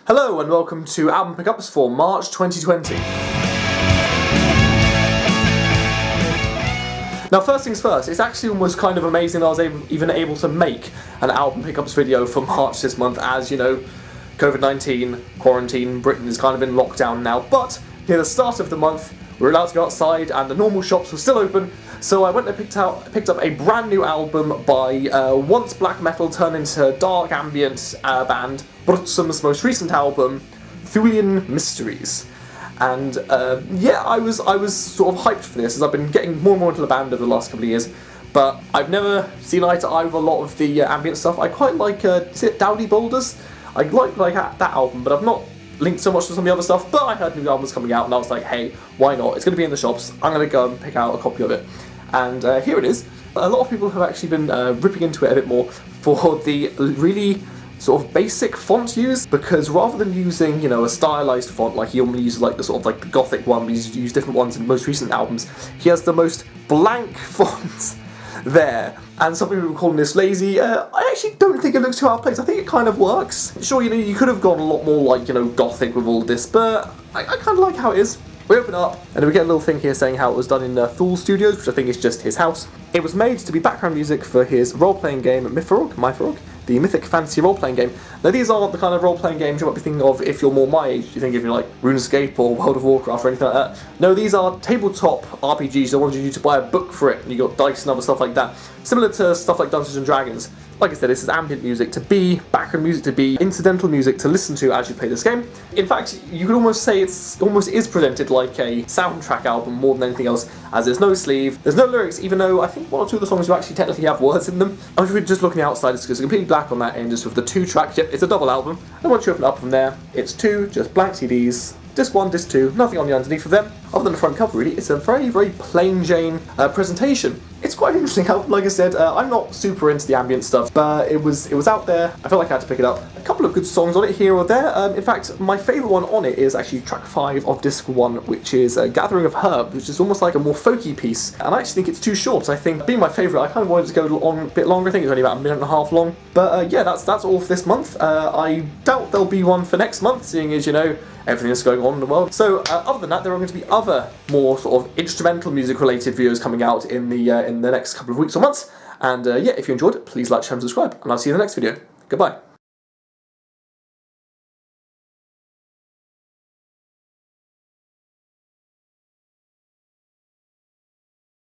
Hello and welcome to album pickups for March 2020. Now first things first, it's actually almost kind of amazing that I was even able to make an album pickups video for March this month, as you know, COVID-19, quarantine, Britain is kind of in lockdown now, but near the start of the month we were allowed to go outside and the normal shops were still open, so I went and picked up a brand new album by once black metal turned into dark ambient band Burzum's most recent album, Thulêan Mysteries. And yeah, I was sort of hyped for this, as I've been getting more and more into the band over the last couple of years, but I've never seen eye to eye with a lot of the ambient stuff. I quite like, is it Dowdy Boulders? I like that album, but I've not linked so much to some of the other stuff, but I heard new albums coming out and I was like, hey, why not? It's going to be in the shops, I'm going to go and pick out a copy of it. And here it is. A lot of people have actually been ripping into it a bit more for the really sort of basic font use, because rather than using, you know, a stylized font like he normally uses, like the sort of like the gothic one, he's used different ones in most recent albums, he has the most blank font there. And some people were calling this lazy. I actually don't think it looks too out of place. I think it kind of works. Sure, you know, you could have gone a lot more like, you know, gothic with all this, but I kind of like how it is. We open up, and we get a little thing here saying how it was done in Thulêan Studios, which I think is just his house. It was made to be background music for his role-playing game Mythorg, the Mythic Fantasy role-playing game. Now these aren't the kind of role-playing games you might be thinking of if you're more my age. You think if you're like RuneScape or World of Warcraft or anything like that. No, these are tabletop RPGs that want you to buy a book for it, and you got dice and other stuff like that. Similar to stuff like Dungeons and Dragons. Like I said, this is ambient music to be, background music to be, incidental music to listen to as you play this game. In fact, you could almost say it's almost is presented like a soundtrack album more than anything else, as there's no sleeve, there's no lyrics, even though I think one or two of the songs do actually technically have words in them. I'm just looking outside, it's completely black on that end, just with the 2 tracks. Yep, it's a double album. And once you open it up from there, it's 2 just blank CDs. Disc 1, Disc 2, nothing on the underneath of them, other than the front cover really. It's a very, very plain Jane presentation. It's quite interesting how, like I said, I'm not super into the ambient stuff, but it was out there, I felt like I had to pick it up. A couple of good songs on it here or there. In fact, my favourite one on it is actually track 5 of Disc 1, which is Gathering of Herbs, which is almost like a more folky piece, and I actually think it's too short. I think, being my favourite, I kind of wanted to go on a bit longer. I think it's only about a minute and a half long, but yeah, that's all for this month. I doubt there'll be one for next month, seeing as, you know, everything that's going on in the world. So other than that, there are going to be other more sort of instrumental music related videos coming out in the next couple of weeks or months. And yeah, if you enjoyed it, please like, share and subscribe, and I'll see you in the next video. Goodbye.